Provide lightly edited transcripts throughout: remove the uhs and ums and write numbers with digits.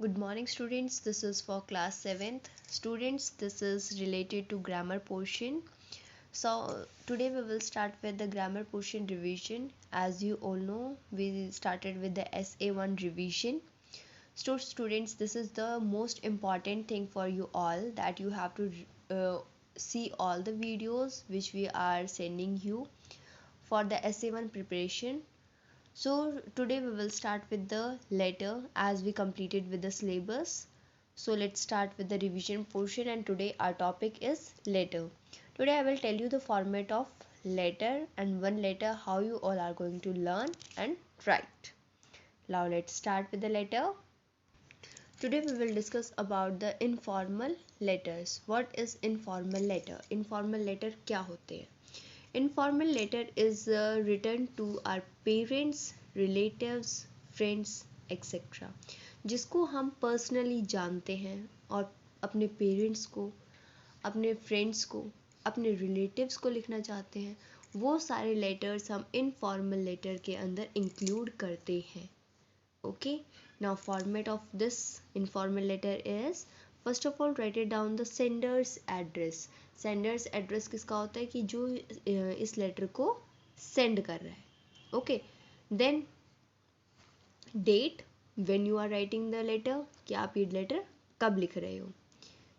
Good morning students, this is for class 7th. Students, this is related to grammar portion. So today we will start with the grammar portion revision. As you all know, we started with the SA1 revision. So students, this is the most important thing for you all, that you have to see all the videos which we are sending you for the SA1 preparation. So today we will start with the letter as we completed with the syllabus. So let's start with the revision portion, and today our topic is letter. Today I will tell you the format of letter and one letter, how you all are going to learn and write. Now let's start with the letter. Today we will discuss about the informal letters. What is informal letter? Informal letter क्या होते हैं? Informal letter is written to our parents, relatives, friends, etc. जिसको हम personally जानते हैं और अपने parents को, अपने friends को, अपने relatives को लिखना चाहते हैं, वो सारे letters हम informal letter के अंदर include करते हैं. Okay, now format of this informal letter is, first of all write it down the sender's address. Sender's address किसका होता है कि जो इस लेटर को सेंड कर रहा है. Okay, then date when you are writing the letter, कि आप ये लेटर कब लिख रहे हो.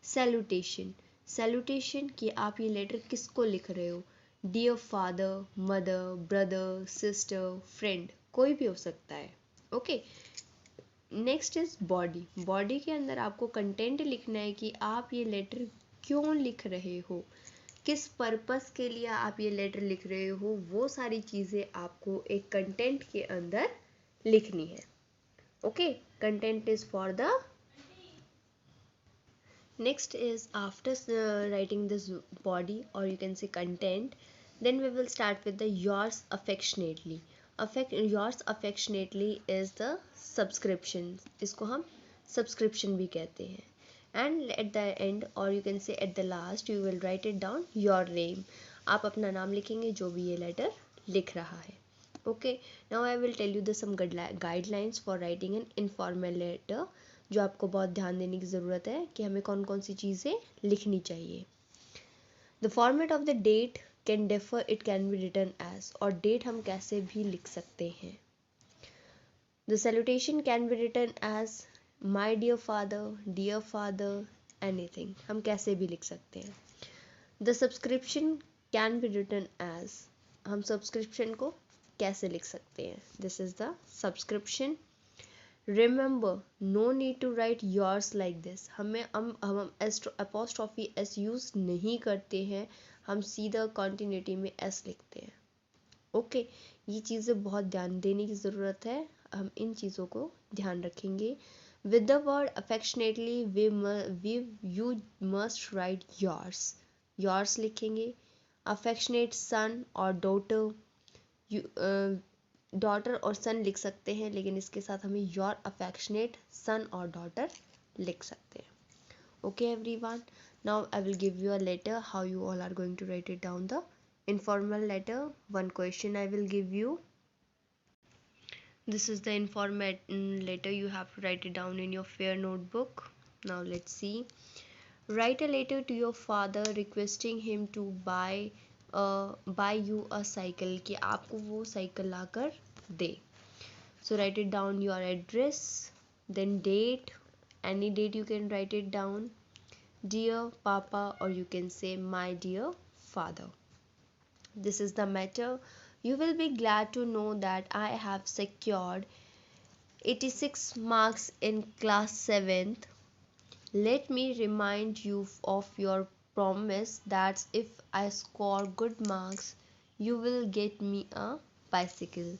सैल्यूटेशन, सैल्यूटेशन कि आप ये लेटर किसको लिख रहे हो. Dear father, mother, brother, sister, friend, कोई भी हो सकता है. Okay, next is body. Body के अंदर आपको कंटेंट लिखना है कि आप ये लेटर क्यों लिख रहे हो, किस पर्पस के लिए आप ये लेटर लिख रहे हो, वो सारी चीज़ें आपको एक कंटेंट के अंदर लिखनी है. Okay, content is for the. Next is after writing this body or you can say content, then we will start with the yours affectionately. Yours affectionately is the subscription. इसको हम सब्सक्रिप्शन भी कहते हैं. And at the end or you can say at the last you will write it down your name. आप अपना नाम लिखेंगे जो भी ये लेटर लिख रहा है. Okay, now I will tell you the some guidelines for writing an informal letter, जो आपको बहुत ध्यान देने की ज़रूरत है कि हमें कौन कौन सी चीज़ें लिखनी चाहिए. The format of the date can differ, it can be written as, और डेट हम कैसे भी लिख सकते हैं. The salutation can be written as my dear father, anything, हम कैसे भी लिख सकते हैं. The subscription can be written as, हम सब्सक्रिप्शन को कैसे लिख सकते हैं. This is the subscription. Remember, no need to write yours like this. हम अपॉस्ट्रॉफी एस यूज़ नहीं करते हैं, हम सीधा कॉन्टिन्यूटी में एस लिखते हैं. ओके, ये चीज़ें बहुत ध्यान देने की ज़रूरत है, हम इन चीज़ों को ध्यान रखेंगे. With the word affectionately you must write yours, yours लिखेंगे. अफेक्शनेट सन और डॉटर, डॉटर और सन लिख सकते हैं, लेकिन इसके साथ हमें योर अफेक्शनेट सन और डॉटर लिख सकते हैं. Okay everyone, now I will give you a letter, how you all are going to write it down the informal letter. One question I will give you. This is the informal letter, you have to write it down in your fair notebook. Now let's see. Write a letter to your father requesting him to buy you a cycle, कि आपको वो cycle locker they. So write it down your address, then date, any date you can write it down. Dear Papa, or you can say my dear father. This is the matter. You will be glad to know that I have secured 86 marks in class 7th. Let me remind you of your promise that if I score good marks, you will get me a bicycle.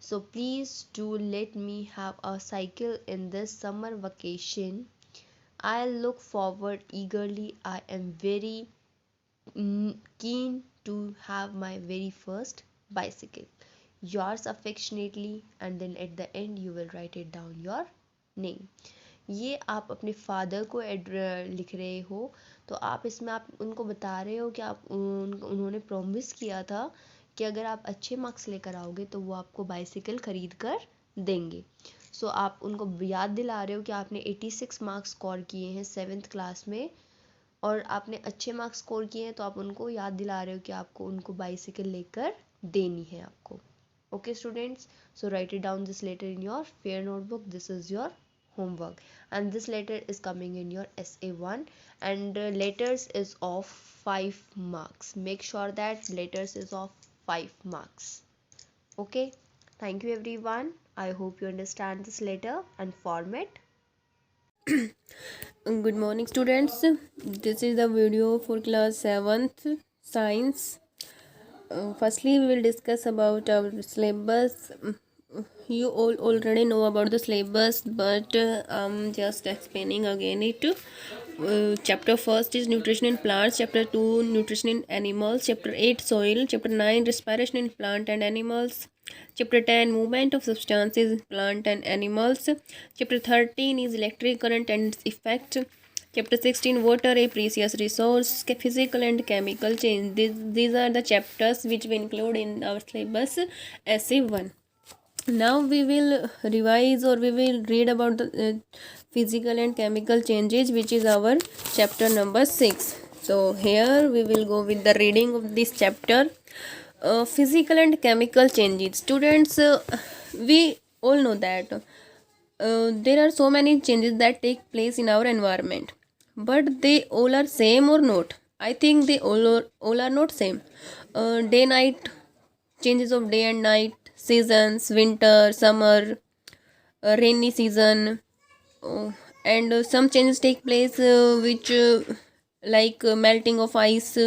So please do let me have a cycle in this summer vacation. I look forward eagerly. I am very keen to have my very first bicycle. Yours affectionately, and then at the end you will write it down your name. ये आप अपने father को लिख रहे हो, तो आप इसमें आप उनको बता रहे हो कि आप उन्होंने प्रॉमिस किया था कि अगर आप अच्छे मार्क्स लेकर आओगे तो वो आपको बाइसिकल ख़रीद कर देंगे। सो आप उनको याद दिला रहे हो कि आपने 86 मार्क्स स्कोर किए हैं 7th क्लास में और आपने अच्छे मार्क्स स्कोर किए हैं, तो आप उनको याद दिला रहे हो कि आपको उनको बाइसिकल लेकर देनी है आपको। Okay students, so write it down this letter in your fair notebook. This is your homework and this letter is coming in your SA1 and letters is of 5 marks. Make sure that letters is of 5 marks. Okay, thank you everyone. I hope you understand this letter and format. Good morning students. This is the video for class 7th science. Firstly we will discuss about our syllabus. You all already know about the syllabus, but I'm just explaining again it. Chapter first is nutrition in plants, chapter 2 nutrition in animals, chapter 8 soil, chapter 9 respiration in plant and animals, chapter 10 movement of substances in plant and animals, chapter 13 is electric current and its effect, chapter 16 water a precious resource, physical and chemical change. These are the chapters which we include in our syllabus SA1. Now we will revise or we will read about the physical and chemical changes, which is our chapter number 6. So here we will go with the reading of this chapter. Physical and chemical changes. Students, we all know that there are so many changes that take place in our environment, but they all are same or not? I think they all are not same. Day night changes of day and night, seasons, winter, summer, rainy season, and some changes take place which like melting of ice,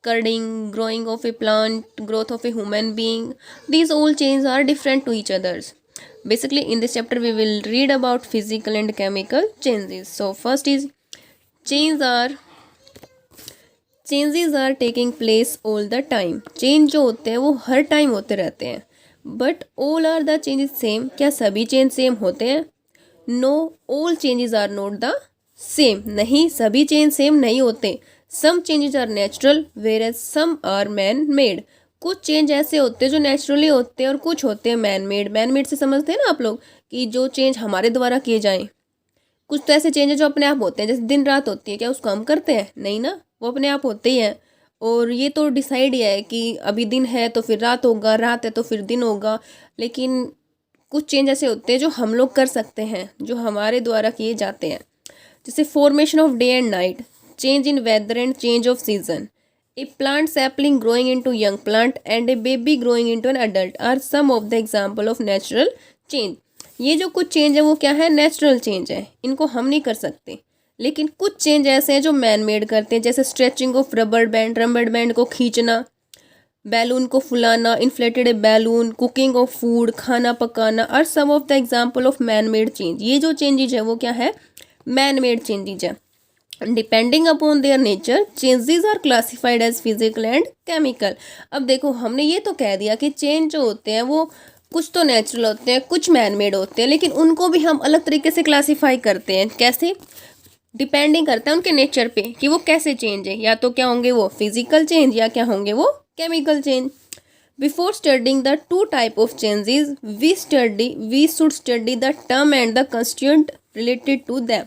curding, growing of a plant, growth of a human being. These all changes are different to each others. Basically in this chapter we will read about physical and chemical changes. So first is changes are changes are taking place all the time. Change जो होते हैं वो हर time होते रहते हैं, but all are the changes same. क्या सभी चेंज सेम होते हैं? No, all changes are not the same. नहीं, सभी चेंज सेम नहीं होते. Some changes are natural where as some are man made. कुछ चेंज ऐसे होते हैं जो नेचुरली होते हैं और कुछ होते हैं मैन मेड. मैन मेड से समझते हैं ना आप लोग कि जो चेंज हमारे द्वारा किए जाएं. कुछ तो ऐसे चेंज है जो अपने आप होते हैं, जैसे दिन रात होती है. क्या उसको हम करते हैं? नहीं ना, वो अपने आप होते ही हैं. और ये तो डिसाइड ही है कि अभी दिन है तो फिर रात होगा, रात है तो फिर दिन होगा. लेकिन कुछ चेंज ऐसे होते हैं जो हम लोग कर सकते हैं, जो हमारे द्वारा किए जाते हैं. जैसे formation of day and night, change in weather and change of season, a plant sapling growing into young plant and a baby growing into an adult are some of the example of natural change. ये जो कुछ change है वो क्या है? Natural change है. इनको हम नहीं कर सकते. लेकिन कुछ चेंज ऐसे हैं जो मैन मेड करते हैं, जैसे स्ट्रेचिंग ऑफ रबर बैंड को खींचना, बैलून को फुलाना, inflated balloon, cooking of food, खाना पकाना are some of the example of man made change. ये जो चेंजेज है वो क्या है? मैन मेड चेंजेज है. Depending upon their nature changes are classified as physical and chemical. अब देखो, हमने ये तो कह दिया कि चेंज जो होते हैं वो कुछ तो नेचुरल होते हैं, कुछ मैन मेड होते हैं, लेकिन उनको भी हम अलग तरीके से क्लासीफाई करते हैं. कैसे? डिपेंडिंग करता है उनके नेचर पे कि वो कैसे चेंज है. या तो क्या होंगे वो फिजिकल चेंज या क्या होंगे वो chemical change. Before studying the two type of changes we should study the term and the constituent related to them.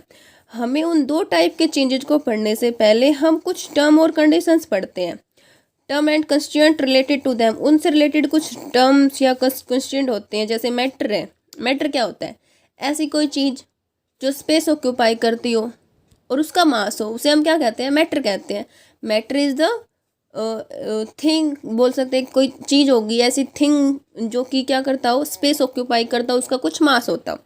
हमें उन दो टाइप के चेंजेस को पढ़ने से पहले हम कुछ टर्म और कंडीशंस पढ़ते हैं. Term and constituent related to them, उनसे रिलेटेड कुछ टर्म्स या कंस्टिट्यूएंट होते हैं. जैसे मैटर है. मैटर क्या होता है? ऐसी कोई चीज़ जो स्पेस ऑक्यूपाई करती हो और उसका मास हो, उसे हम क्या कहते हैं? मैटर कहते हैं. मैटर इज द थिंग, बोल सकते हैं कोई चीज़ होगी ऐसी थिंग जो कि क्या करता हो? स्पेस ऑक्यूपाई करता हो, उसका कुछ मास होता हो.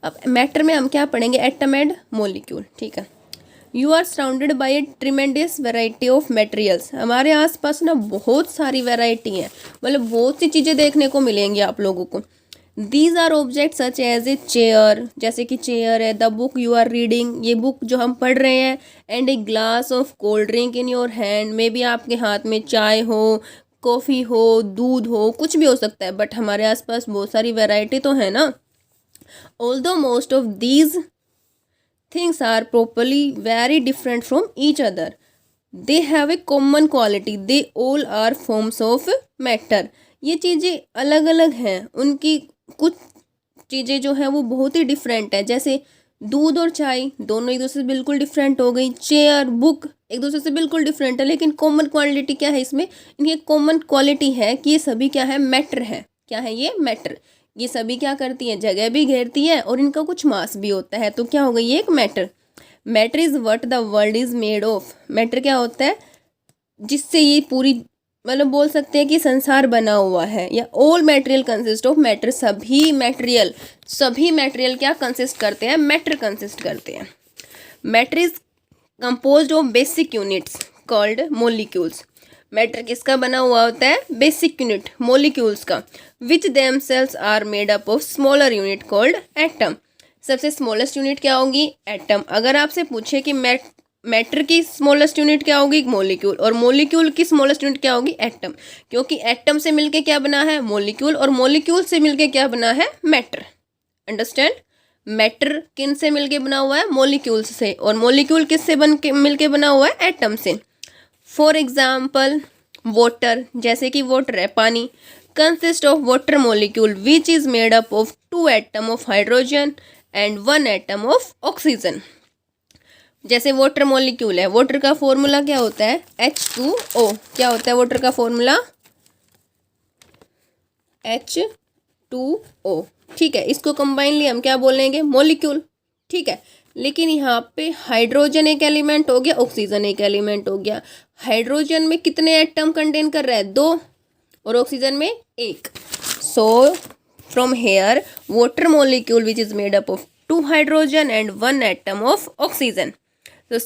अब मैटर में हम क्या पढ़ेंगे? Atom and molecule. ठीक है. You are surrounded by a tremendous variety of materials. हमारे आसपास ना बहुत सारी वेराइटी हैं, मतलब बहुत सी चीज़ें देखने को मिलेंगी आप लोगों को. These are object such as a chair, जैसे कि चेयर है. The book you are reading, ये बुक जो हम पढ़ रहे हैं. And a glass of cold drink in your hand, may be आपके हाथ में चाय हो, कॉफ़ी हो, दूध हो, कुछ भी हो सकता है. बट हमारे आसपास बहुत सारी वेराइटी तो है ना. Although most of these things are properly very different from each other, they have a common quality, they all are forms of matter. ये चीज़ें अलग अलग हैं, उनकी कुछ चीज़ें जो हैं वो बहुत ही डिफरेंट है। जैसे दूध और चाय दोनों एक दूसरे से बिल्कुल डिफरेंट हो गई, चेयर बुक एक दूसरे से बिल्कुल डिफरेंट है, लेकिन कॉमन क्वालिटी क्या है इसमें, इनकी कॉमन क्वालिटी है कि ये सभी क्या है, मैटर है। क्या है ये, मैटर। ये सभी क्या करती हैं, जगह भी घेरती है और इनका कुछ मास भी होता है, तो क्या हो गई ये एक matter. Matter is what the world is made of. Matter क्या होता है, जिससे ये पूरी मतलब बोल सकते हैं कि संसार बना हुआ है, या all material consist of matter. सभी मटेरियल क्या कंसिस्ट करते हैं, मैटर कंसिस्ट करते हैं। Matter is composed of basic units called molecules. Matter किसका बना हुआ होता है, बेसिक यूनिट मोलिक्यूल्स का, which themselves are made up of smaller unit called atom. सबसे स्मॉलेस्ट यूनिट क्या होगी, एटम। अगर आपसे पूछे कि मैटर की स्मॉलेस्ट यूनिट क्या होगी, मॉलिक्यूल, और मॉलिक्यूल की स्मॉलेस्ट यूनिट क्या होगी, एटम। क्योंकि एटम से मिलके क्या बना है, मॉलिक्यूल, और मॉलिक्यूल से मिलके क्या बना है, मैटर। अंडरस्टैंड। मैटर किन से मिलके बना हुआ है, मॉलिक्यूल्स से, और मॉलिक्यूल किससे बन के मिलके बना हुआ है, एटम से। फॉर एग्जाम्पल वाटर, जैसे कि वाटर है, पानी, consist of water molecule which is made up of 2 atom of hydrogen and 1 atom of oxygen. जैसे वाटर मॉलिक्यूल है, वाटर का फॉर्मूला क्या होता है, H2O। क्या होता है वाटर का फॉर्मूला, H2O। ठीक है, इसको कंबाइनली हम क्या बोलेंगे, मॉलिक्यूल। ठीक है, लेकिन यहाँ पे हाइड्रोजन एक एलिमेंट हो गया, ऑक्सीजन एक एलिमेंट हो गया। हाइड्रोजन में कितने एटम कंटेन कर रहा है, 2, और ऑक्सीजन में 1। So from here water molecule which is made up of 2 hydrogen and 1 atom of oxygen. तो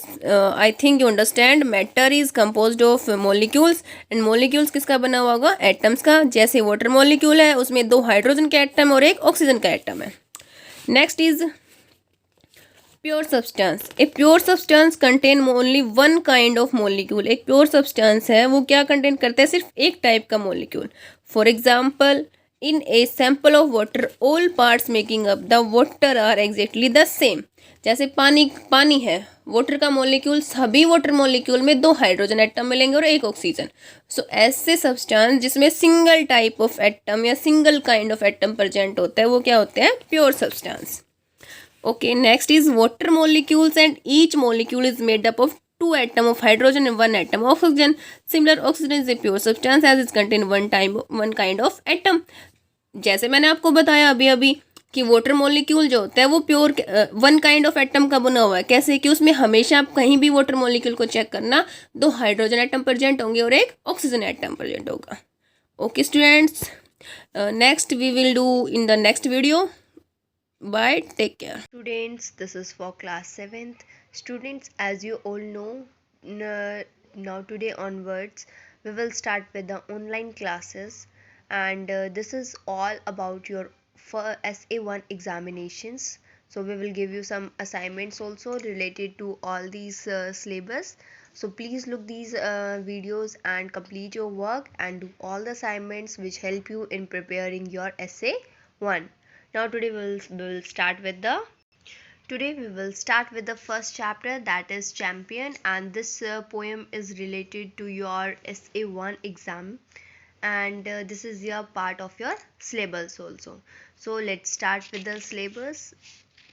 I think you understand, matter is composed of molecules, and molecules किसका बना हुआ होगा, एटम्स का। जैसे वाटर मॉलिक्यूल है, उसमें 2 हाइड्रोजन का एटम और 1 ऑक्सीजन का एटम है। Next is pure substance. A pure substance contain only 1 kind of molecule. एक प्योर सब्सटेंस है, वो क्या कंटेन करता है, सिर्फ एक टाइप का molecule. For example in a sample of water all parts making up the water are exactly the same. जैसे पानी है, वाटर का मॉलिक्यूल, सभी वाटर मॉलिक्यूल में 2 हाइड्रोजन एटम मिलेंगे और 1 ऑक्सीजन। सो ऐसे सब्सटेंस जिसमें सिंगल टाइप ऑफ एटम या single kind of atom present होता है, वो क्या होते हैं, pure substance. Okay, next is water molecules and each molecule is made up of 2 atom of hydrogen and 1 atom of oxygen. Similar oxygen is a pure substance as is contain 1 kind of atom. जैसे मैंने आपको बताया अभी अभी कि water molecule जो होता है वो प्योर 1 काइंड ऑफ एटम का बना हुआ है। कैसे कि उसमें हमेशा आप कहीं भी वाटर मॉलिक्यूल को चेक करना, 2 हाइड्रोजन एटम प्रेजेंट होंगे और 1 ऑक्सीजन एटम प्रेजेंट होगा। Okay students, next we will do in the next video. Bye, take care. Students, this is for class 7th. Students, as you all know, now today onwards we will start with the online classes, and this is all about your for SA1 examinations. So we will give you some assignments also related to all these syllabus. So please look these videos and complete your work and do all the assignments which help you in preparing your SA1. Now today we'll start with the first chapter, that is Champion, and this poem is related to your SA1 exam, and this is your part of your syllabus also. So let's start with the syllabus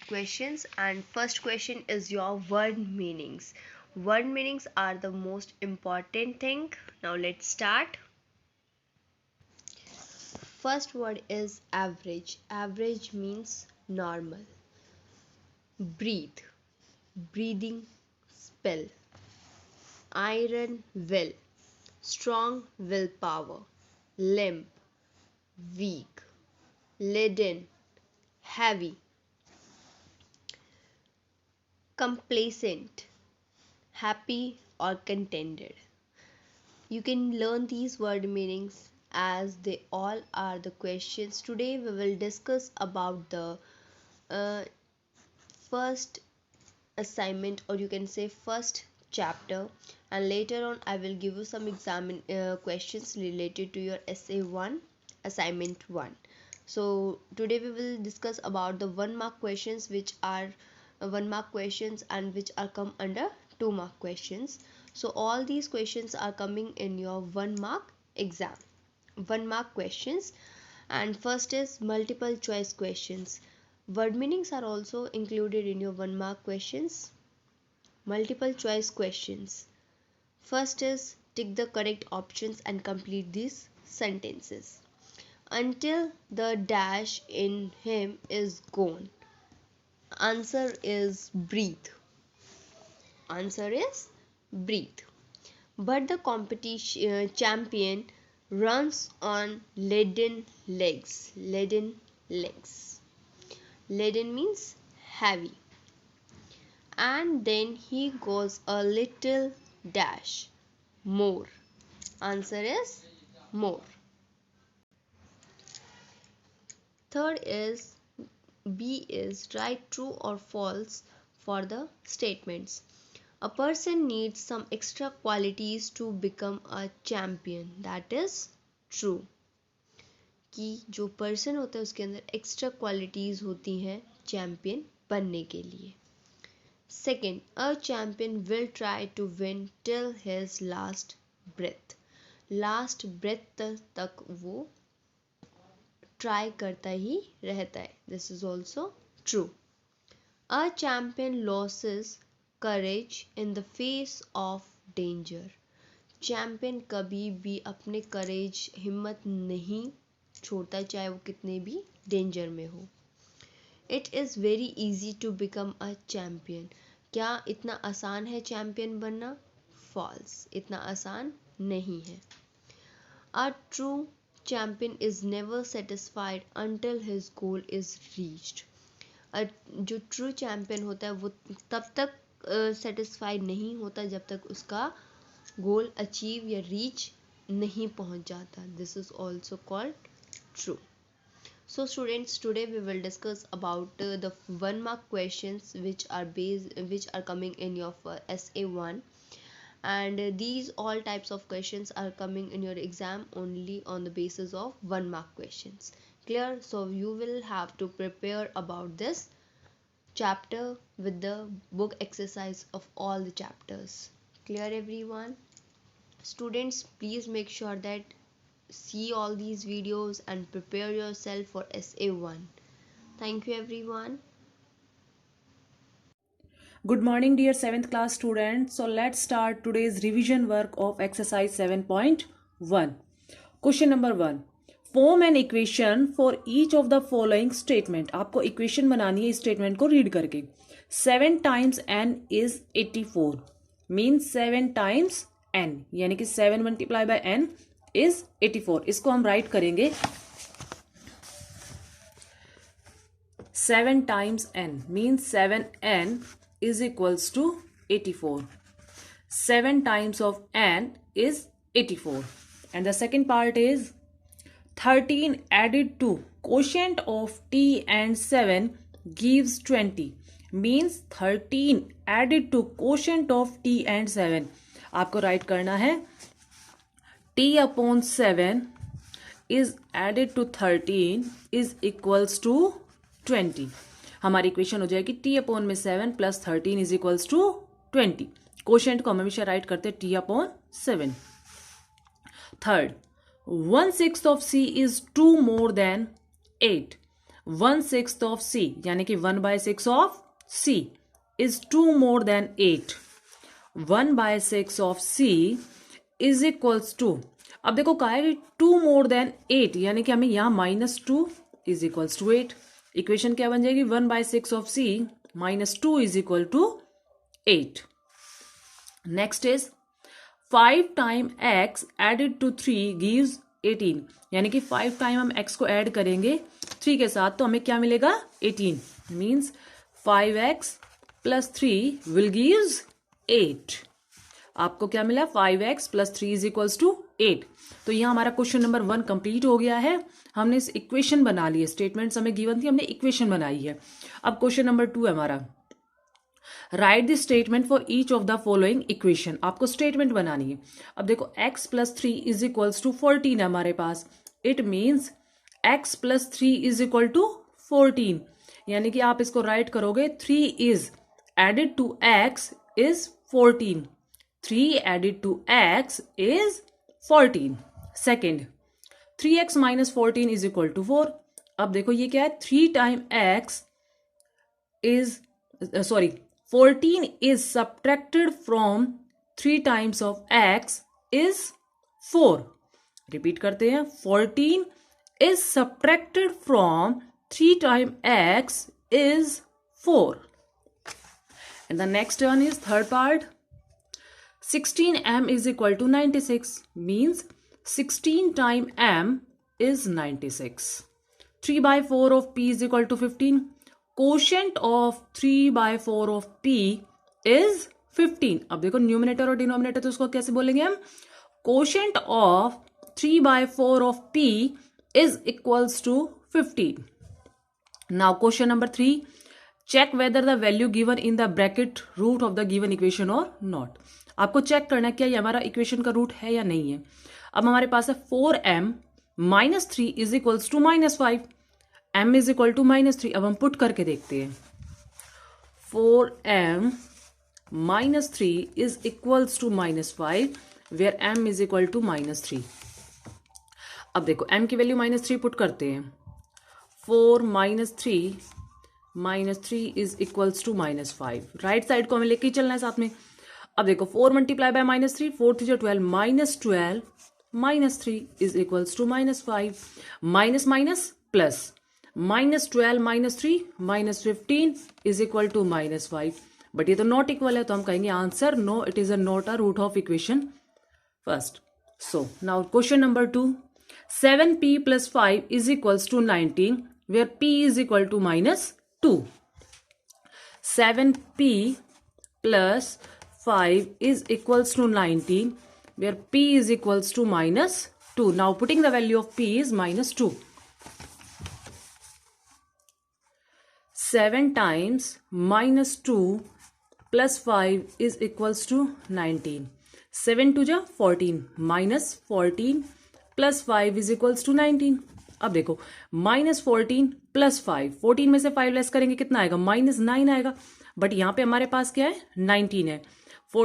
questions, and first question is your word meanings. Word meanings are the most important thing. Now let's start. First word is average. Average means normal. Breathe, breathing spell. Iron will, strong willpower. Limp, weak. Leaden, heavy. Complacent, happy or contented. You can learn these word meanings as they all are the questions. Today we will discuss about the first assignment, or you can say first chapter, and later on I will give you some questions related to your SA1 assignment 1. So today we will discuss about the 1 mark questions, which are 1 mark questions and which are come under 2 mark questions. So all these questions are coming in your 1 mark exam, 1 mark questions, And first is multiple choice questions. Word meanings are also included in your 1 mark questions. Multiple choice questions. First is tick the correct options and complete these sentences. Until the dash in him is gone. Answer is breathe. Answer is breathe. But the competition champion runs on leaden legs. Leaden legs. Leaden means heavy. And then he goes a little dash more. Answer is more. Third is B is write true or false for the statements. A person needs some extra qualities to become a champion. That is true. कि जो person होता है उसके अंदर extra qualities होती हैं champion बनने के लिए. Second, a champion will try to win till his last breath. Last breath तक वो ट्राई करता ही रहता है. This is also true. A champion loses courage in the face of danger. Champion कभी भी अपने करेज हिम्मत नहीं छोड़ता चाहे वो कितने भी डेंजर में हो. It is very easy to become a champion. क्या इतना आसान है चैम्पियन बनना? फॉल्स. इतना आसान नहीं है. A true champion is never satisfied until his goal is reached. जो ट्रू चैम्पियन होता है वो तब तक सेटिस्फाइड नहीं होता जब तक उसका गोल अचीव या रीच नहीं पहुंच जाता. This is also called true. So students, today we will discuss about the 1 mark questions which are coming in your SA1, and these all types of questions are coming in your exam only on the basis of 1 mark questions. Clear? So you will have to prepare about this chapter with the book exercise of all the chapters. Clear everyone? Students, please make sure that see all these videos and prepare yourself for SA1. Thank you everyone. Good morning dear 7th class students. So let's start today's revision work of exercise 7.1. Question number 1. Form an equation for each of the following statement. आपको equation बनानी है इस statement को read करके. 7 times n is 84. Means 7 times n. यानी कि 7 multiplied by n is 84. इसको हम राइट करेंगे 7 times n means 7n is equals to 84. 7 times of n is 84. And the second part is 13 added to quotient of t and 7 gives 20. Means 13 added to quotient of t and 7. आपको right करना है t upon 7 is added to 13 is equals to 20. हमारी equation हो जाएगी t upon में 7 plus 13 is equals to 20. Quotient को हम हमेशा राइट करते हैं t upon 7. Third, 1/6 of c is 2 more than 8. 1/6 of c यानी कि 1/6 of c is 2 more than 8. 1/6 of c is equals to, अब देखो क्या है 2 more than 8 यानी कि हमें यहाँ -2 इज इक्वल्स टू 8. इक्वेशन क्या बन जाएगी 1/6 of c -2 is equal to 8. Next is 5 time x added to 3 gives 18. यानी कि 5 टाइम हम x को ऐड करेंगे 3 के साथ तो हमें क्या मिलेगा 18. Means 5x plus 3 will gives 8. आपको क्या मिला 5x plus 3 is equals to 8. तो यहाँ हमारा क्वेश्चन नंबर 1 कंप्लीट हो गया है. हमने इस इक्वेशन बना ली है. स्टेटमेंट्स हमें गिवन थी, हमने इक्वेशन बनाई है. अब क्वेश्चन नंबर 2 है हमारा. Write the statement for each of the following equation. आपको स्टेटमेंट बनानी है. अब देखो x plus 3 is equals to 14 है हमारे पास. It means x plus 3 is equal to 14. यानी कि आप इसको राइट करोगे 3 is added to x is 14. 3 added to x is 14. Second, 3x minus 14 is equal to 4। अब देखो ये क्या है, 3 time x is 14 is subtracted from 3 times of x is 4। Repeat करते हैं, 14 is subtracted from 3 times x is 4। and the next one is third part, 16m is equal to 96 means 16 times m is 96। 3 by 4 of p is equal to 15। quotient of 3 by 4 of p is 15। अब देखो numerator और denominator, तो उसको कैसे बोलेंगे हम, quotient of 3 by 4 of p is equals to 15। now question number 3, check whether the value given in the bracket root of the given equation or not। आपको check करना है क्या ये हमारा इक्वेशन का रूट है या नहीं है। अब हमारे पास है 4m minus 3 is equals to minus 5, m is equal to minus 3। अब हम पुट करके देखते हैं, 4m minus 3 is equals to minus 5 where m is equal to minus 3। अब देखो m की वैल्यू माइनस 3 पुट करते हैं, 4 minus 3 is equals to minus 5। Right side को हमें लेके ही चलना है साथ में। अब देखो 4 multiply by minus 3, 4 3 12, minus 12 minus 3 is equals to minus 5। Minus minus plus, minus 12 minus 3 minus 15 is equal to minus 5। But ये तो नॉट इक्वल है, तो हम कहेंगे answer no, it is a not a root of equation first. So now question number 2, 7p plus 5 is equals to 19 where p is equal to minus 2। 7p plus 5 is equals to 19 where p is equals to minus 2। now putting the value of p is minus 2। 7 times minus 2 plus 5 is equals to 19। 7 to 14 minus 14 plus 5 is equals to 19। अब देखो minus 14 plus 5, 14 में से 5 less करेंगे कितना आएगा, minus 9 आएगा। But यहां पे हमारे पास क्या है, 19 है।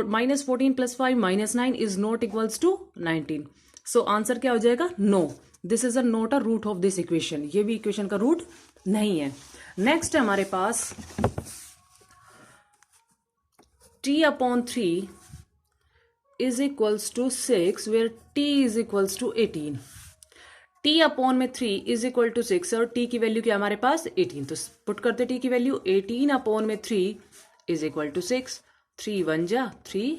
Minus 14 plus 5 minus 9 is not equals to 19। So answer क्या हो जाएगा, no, this is a not a root of this equation. ये भी इक्वेशन का रूट नहीं है। नेक्स्ट है हमारे पास t/3 is equals to 6 where t is equals to 18। t upon में 3 is equal to 6 और t की वैल्यू क्या हमारे पास 18। तो पुट करते t की वैल्यू 18 अपॉन में 3 is equal to 6। 3 1 जा 3,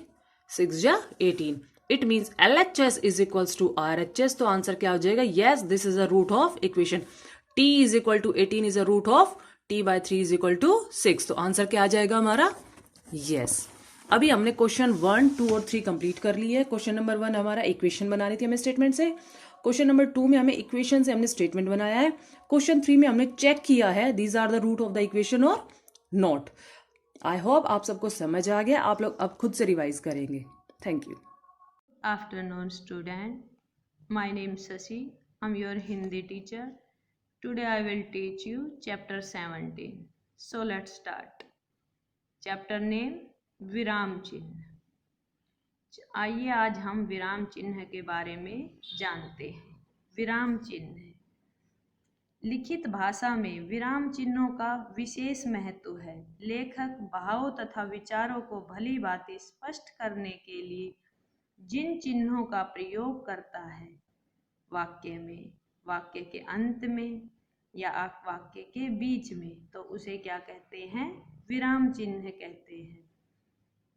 6 जा 18। It means LHS is equals to RHS। तो आंसर क्या हो जाएगा, yes this is a root of equation t is equal to 18 is a root of t by 3 is equal to 6। तो answer क्या आ जाएगा हमारा, yes। अभी हमने क्वेश्चन 1, 2 और 3 कंप्लीट कर ली है। क्वेश्चन नंबर 1 हमारा इक्वेशन बनानी थी हमें स्टेटमेंट से। क्वेश्चन नंबर 2 में हमें इक्वेशन से हमने स्टेटमेंट बनाया है। क्वेश्चन 3 में हमने चेक किया है these are the root of the equation और नॉट। आई होप आप सबको समझ आ गया। आप लोग अब खुद से रिवाइज करेंगे। Thank you. Afternoon student, my name is Sasi. I'm your Hindi teacher. Today I will teach you chapter 17. So let's start. Chapter name विराम चिन्ह। आइए आज हम विराम चिन्ह के बारे में जानते हैं। विराम चिन्ह लिखित भाषा में विराम चिन्हों का विशेष महत्व है। लेखक भाव तथा विचारों को भली भांति स्पष्ट करने के लिए जिन चिन्हों का प्रयोग करता है, वाक्य में, वाक्य के अंत में या वाक्य के बीच में, तो उसे क्या कहते हैं, विराम चिन्ह कहते हैं।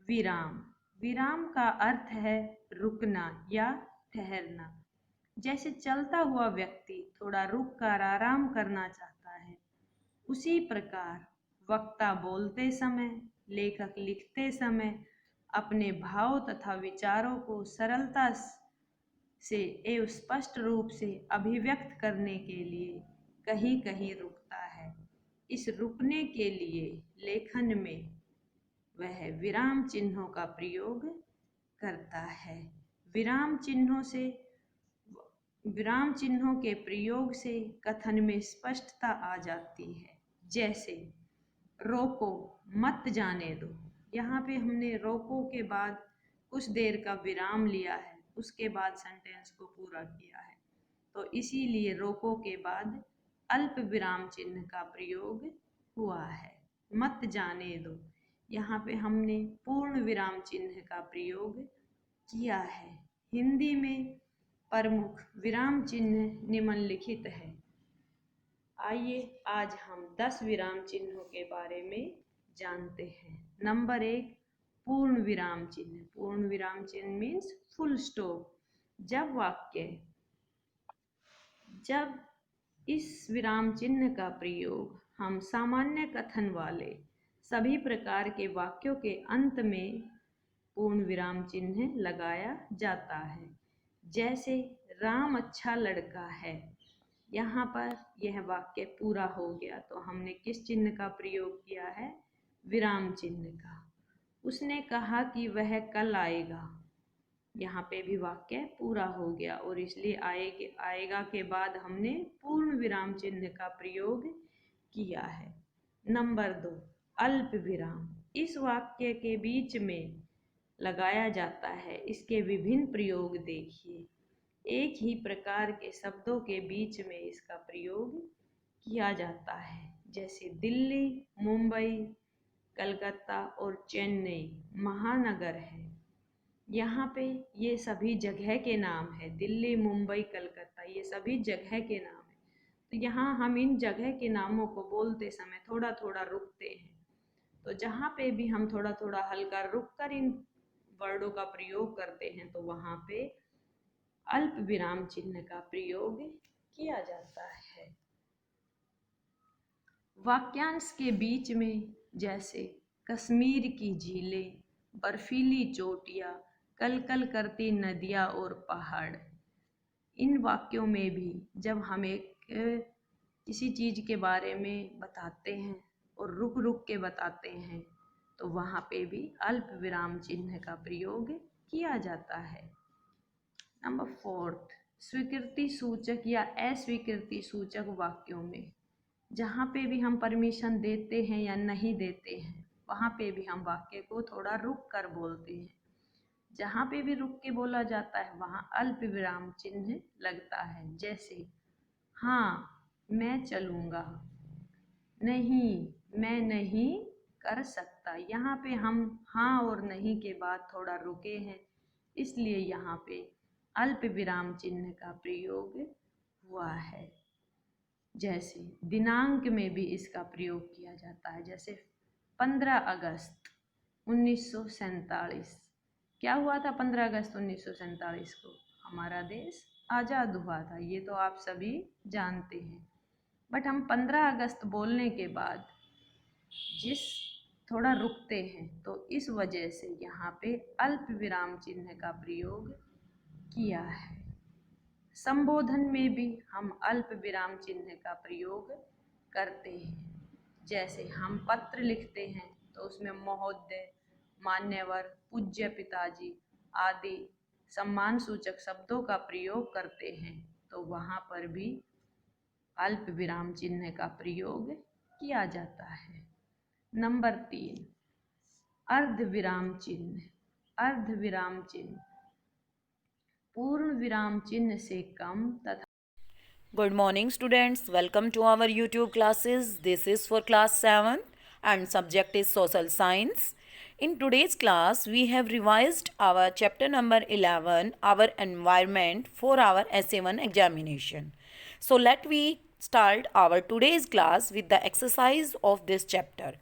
विराम, विराम का अर्थ है रुकना या ठहरना। जैसे चलता हुआ व्यक्ति थोड़ा रुक कर आराम करना चाहता है, उसी प्रकार वक्ता बोलते समय, लेखक लिखते समय अपने भाव तथा विचारों को सरलता से एवं स्पष्ट रूप से अभिव्यक्त करने के लिए कहीं कहीं रुकता है। इस रुकने के लिए लेखन में वह विराम चिन्हों का प्रयोग करता है। विराम चिन्हों के प्रयोग से कथन में स्पष्टता आ जाती है। जैसे रोको, मत जाने दो। यहाँ पे हमने रोको के बाद कुछ देर का विराम लिया है, उसके बाद सेंटेंस को पूरा किया है। तो इसीलिए रोको के बाद अल्प विराम चिन्ह का प्रयोग हुआ है। मत जाने दो, यहाँ पे हमने पूर्ण विराम चिन्ह का प्रयोग किया है। हिंदी में प्रमुख विराम चिन्ह निम्नलिखित है। आइए आज हम 10 विराम चिन्हों के बारे में जानते हैं। नंबर 1, पूर्ण विराम चिन्ह। पूर्ण विराम चिन्ह मीन्स फुल स्टॉप। जब इस विराम चिन्ह का प्रयोग हम सामान्य कथन वाले सभी प्रकार के वाक्यों के अंत में पूर्ण विराम चिन्ह लगाया जाता है। जैसे राम अच्छा लड़का है, यहाँ पर यह वाक्य पूरा हो गया तो हमने किस चिन्ह का प्रयोग किया है? विराम चिन्ह का। उसने कहा कि वह कल आएगा, यहाँ पे भी वाक्य पूरा हो गया और इसलिए आएगा के बाद हमने पूर्ण विराम चिन्ह का प्रयोग किया है। नंबर 2, अल्प विराम। इस वाक्य के बीच में लगाया जाता है। इसके विभिन्न प्रयोग देखिए। एक ही प्रकार के शब्दों के बीच में इसका प्रयोग किया जाता है। जैसे दिल्ली, मुंबई, कलकत्ता और चेन्नई महानगर है। यहाँ पे ये सभी जगह के नाम है। दिल्ली, मुंबई, कलकत्ता ये सभी जगह के नाम है। तो यहाँ हम इन जगह के नामों को बोलते समय थोड़ा थोड़ा रुकते हैं। तो जहाँ पे भी हम थोड़ा थोड़ा हल्का रुक कर इन वर्डों का प्रयोग करते हैं तो वहाँ पे अल्प विराम चिन्ह का प्रयोग किया जाता है। वाक्यांश के बीच में जैसे कश्मीर की झीलें, बर्फीली चोटियाँ, कल कल करती नदियाँ और पहाड़। इन वाक्यों में भी जब हम किसी चीज़ के बारे में बताते हैं और रुक रुक के बताते हैं तो वहाँ पे भी अल्प विराम चिन्ह का प्रयोग किया जाता है। नंबर 4, स्वीकृति सूचक या अस्वीकृति सूचक वाक्यों में जहाँ पे भी हम परमिशन देते हैं या नहीं देते हैं वहाँ पे भी हम वाक्य को थोड़ा रुक कर बोलते हैं। जहाँ पे भी रुक के बोला जाता है वहाँ अल्प विराम चिन्ह लगता है। जैसे हाँ मैं चलूँगा, नहीं मैं नहीं कर सकता। यहाँ पे हम हाँ और नहीं के बाद थोड़ा रुके हैं इसलिए यहाँ पे अल्प विराम चिन्ह का प्रयोग हुआ है। जैसे दिनांक में भी इसका प्रयोग किया जाता है। जैसे 15 अगस्त 1947। क्या हुआ था 15 अगस्त 1947 को? हमारा देश आज़ाद हुआ था। ये तो आप सभी जानते हैं। बट हम 15 अगस्त बोलने के बाद थोड़ा रुकते हैं तो इस वजह से यहाँ पे अल्प विराम चिन्ह का प्रयोग किया है। संबोधन में भी हम अल्प विराम चिन्ह का प्रयोग करते हैं। जैसे हम पत्र लिखते हैं तो उसमें महोदय, मान्यवर, पूज्य पिताजी आदि सम्मान सूचक शब्दों का प्रयोग करते हैं तो वहाँ पर भी अल्प विराम चिन्ह का प्रयोग किया जाता है। नंबर 3, अर्ध विराम चिन्ह। अर्ध विराम चिन्ह पूर्ण विराम चिन्ह से कम तथा Good morning students, welcome to our YouTube classes. This is for class 7 and subject is social science. In today's class we have revised our chapter number 11, our environment, for our SA1 examination. So let we start our today's class with the exercise of this chapter.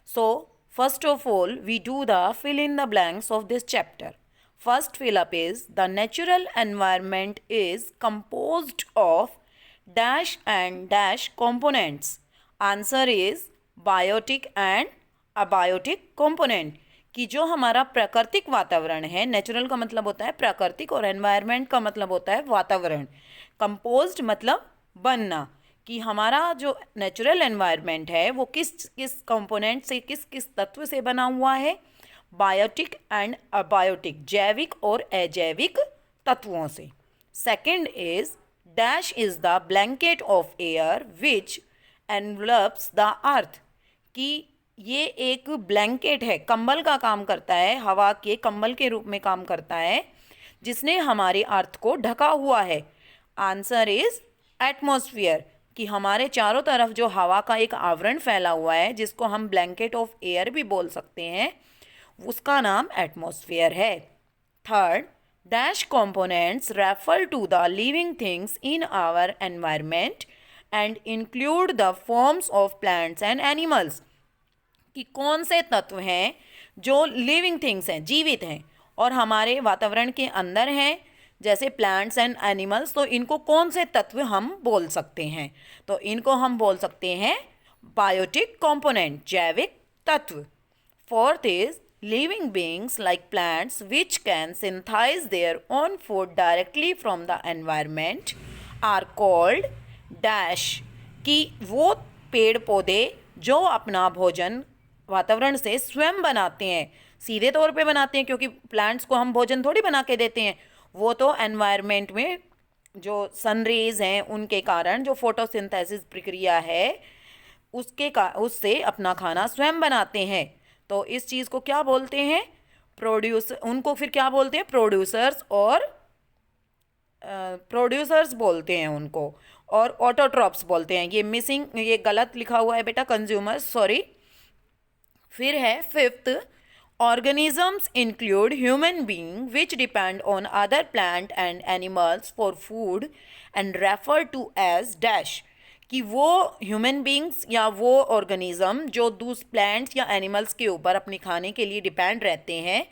So first of all we do the fill in the blanks of this chapter. First fill up is the natural environment is composed of dash and dash components. Answer is biotic and abiotic component. कि जो हमारा प्राकृतिक वातावरण है, natural का मतलब होता है प्राकृतिक और एनवायरनमेंट का मतलब होता है वातावरण। कंपोज्ड मतलब बनना, कि हमारा जो नेचुरल एनवायरनमेंट है वो किस किस कंपोनेंट से, किस किस तत्व से बना हुआ है? बायोटिक एंड अबायोटिक, जैविक और अजैविक तत्वों से। Second is dash is the blanket of air which envelopes the earth, कि ये एक ब्लैंकेट है, कंबल का काम करता है, हवा के कंबल के रूप में काम करता है जिसने हमारे अर्थ को ढका हुआ है। आंसर इज एटमॉस्फेयर, कि हमारे चारों तरफ जो हवा का एक आवरण फैला हुआ है जिसको हम ब्लैंकेट ऑफ एयर भी बोल सकते हैं, उसका नाम एटमॉस्फेयर है। Third, dash components refer to the living things in our environment and include the forms of plants and animals, कि कौन से तत्व हैं जो लिविंग थिंग्स हैं, जीवित हैं, और हमारे वातावरण के अंदर हैं, जैसे प्लांट्स एंड एनिमल्स। तो इनको कौन से तत्व हम बोल सकते हैं? तो इनको हम बोल सकते हैं बायोटिक कंपोनेंट, जैविक तत्व। Fourth is living beings like plants which can synthesize their own food directly from the environment are called dash, कि वो पेड़ पौधे जो अपना भोजन वातावरण से स्वयं बनाते हैं, सीधे तौर पे बनाते हैं, क्योंकि प्लांट्स को हम भोजन थोड़ी बना के देते हैं, वो तो एनवायरनमेंट में जो सनरेज हैं उनके कारण जो फोटोसिंथेसिस प्रक्रिया है उससे अपना खाना स्वयं बनाते हैं। तो इस चीज़ को क्या बोलते हैं? प्रोड्यूसर। उनको फिर क्या बोलते हैं? प्रोड्यूसर्स, और प्रोड्यूसर्स बोलते हैं उनको, और ऑटोट्रॉप्स बोलते हैं। ये मिसिंग, ये गलत लिखा हुआ है बेटा, कंज्यूमर्स, सॉरी। फिर है fifth, organisms include human being which depend on other plant and animals for food and refer to as dash, कि वो ह्यूमन बींग्स या वो ऑर्गेनिज्म जो दूसरे प्लांट्स या एनिमल्स के ऊपर अपने खाने के लिए डिपेंड रहते हैं,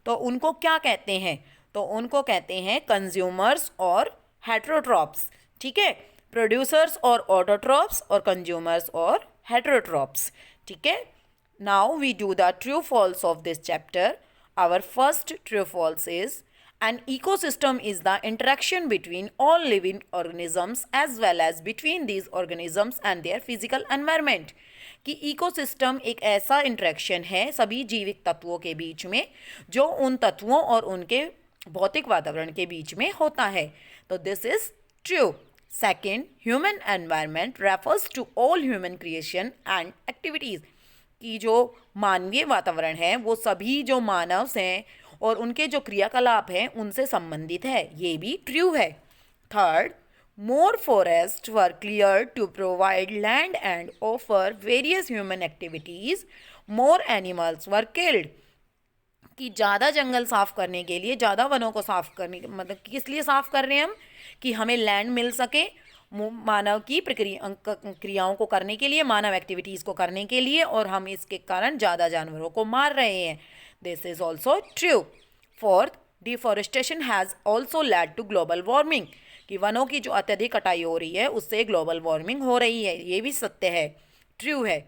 तो उनको क्या कहते हैं? तो उनको कहते हैं कंज्यूमर्स और हेट्रोट्रॉप्स। ठीक है, प्रोड्यूसर्स और ऑटोट्रॉप्स, और कंज्यूमर्स और हेट्रोट्रॉप्स। ठीक है, now we do the true false of this chapter. Our first true false is an ecosystem is the interaction between all living organisms as well as between these organisms and their physical environment, कि ecosystem एक ऐसा interaction है सभी जीवित तत्वों के बीच में जो उन तत्वों और उनके भौतिक वातावरण के बीच में होता है। तो this is true. Second, human environment refers to all human creation and activities, कि जो मानवीय वातावरण है वो सभी जो मानव हैं और उनके जो क्रियाकलाप हैं उनसे संबंधित है। ये भी ट्रू है। Third, more forest were clear to provide land and offer various human activities, more animals were killed, कि ज़्यादा जंगल साफ़ करने के लिए, ज़्यादा वनों को साफ़ करने, मतलब किस लिए साफ़ कर रहे हैं हम? कि हमें लैंड मिल सके मानव की क्रियाओं को करने के लिए, मानव एक्टिविटीज़ को करने के लिए, और हम इसके कारण ज़्यादा जानवरों को मार रहे हैं। This is also true. Fourth, deforestation has also led to global warming, कि वनों की जो अत्यधिक कटाई हो रही है उससे ग्लोबल वार्मिंग हो रही है। ये भी सत्य है, ट्रू है।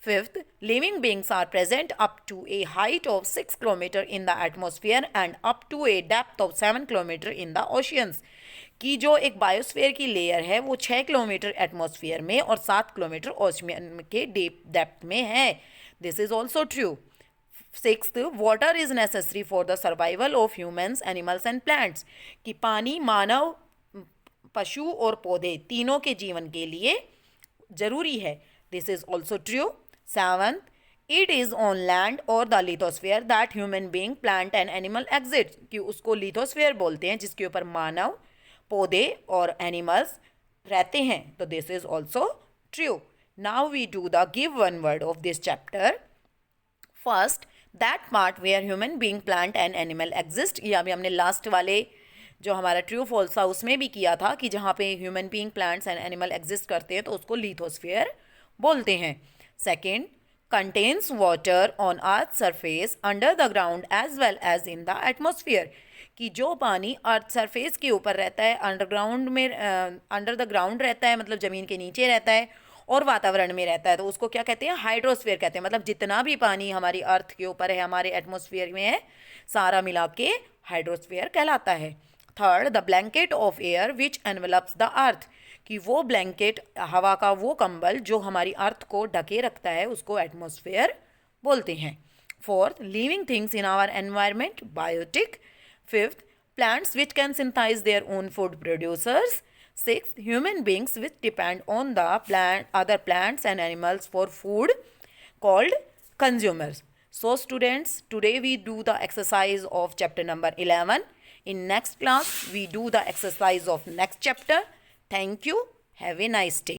Fifth, living beings are present up to a height of 6 kilometre in the atmosphere and up to a depth of 7 kilometre in the oceans, कि जो एक बायोस्फीयर की लेयर है वो 6 किलोमीटर एटमॉस्फेयर में और 7 किलोमीटर ओशियन के डेप्थ में है। This is also true. Sixth, water is necessary for the survival of humans, animals and plants, कि पानी मानव, पशु और पौधे तीनों के जीवन के लिए जरूरी है। This is also true. Seventh, it is on land or the lithosphere that human being, plant and animal exist, कि उसको लिथोस्फेयर बोलते हैं जिसके ऊपर मानव, पौधे और एनिमल्स रहते हैं। तो this is also true. Now we do the give one word of this chapter. First, that part where human being, plant and animal exist, ये अभी हमने लास्ट वाले जो हमारा ट्रू फॉल्स था उसमें भी किया था, कि जहाँ पे human being, plants and animal exist करते हैं तो उसको लिथोस्फेयर बोलते हैं। Second, contains water on earth surface, under the ground as well as in the atmosphere, कि जो पानी अर्थ सरफेस के ऊपर रहता है, अंडरग्राउंड में, अंडर द ग्राउंड रहता है, मतलब ज़मीन के नीचे रहता है, और वातावरण में रहता है, तो उसको क्या कहते हैं? हाइड्रोस्फीयर कहते हैं। मतलब जितना भी पानी हमारी अर्थ के ऊपर है, हमारे एटमोसफियर में है, सारा मिला के हाइड्रोस्फीयर कहलाता है। Third, the blanket of air which envelopes the earth, कि वो ब्लैंकेट, हवा का वो कंबल जो हमारी अर्थ को ढके रखता है, उसको एटमोसफियर बोलते हैं। Fourth, living things in our environment, biotic. Fifth, plants which can synthesize their own food producers. Sixth, human beings which depend on the other plants and animals for food, called consumers. So students, today we do the exercise of chapter number 11. In next class, we do the exercise of next chapter. Thank you. Have a nice day.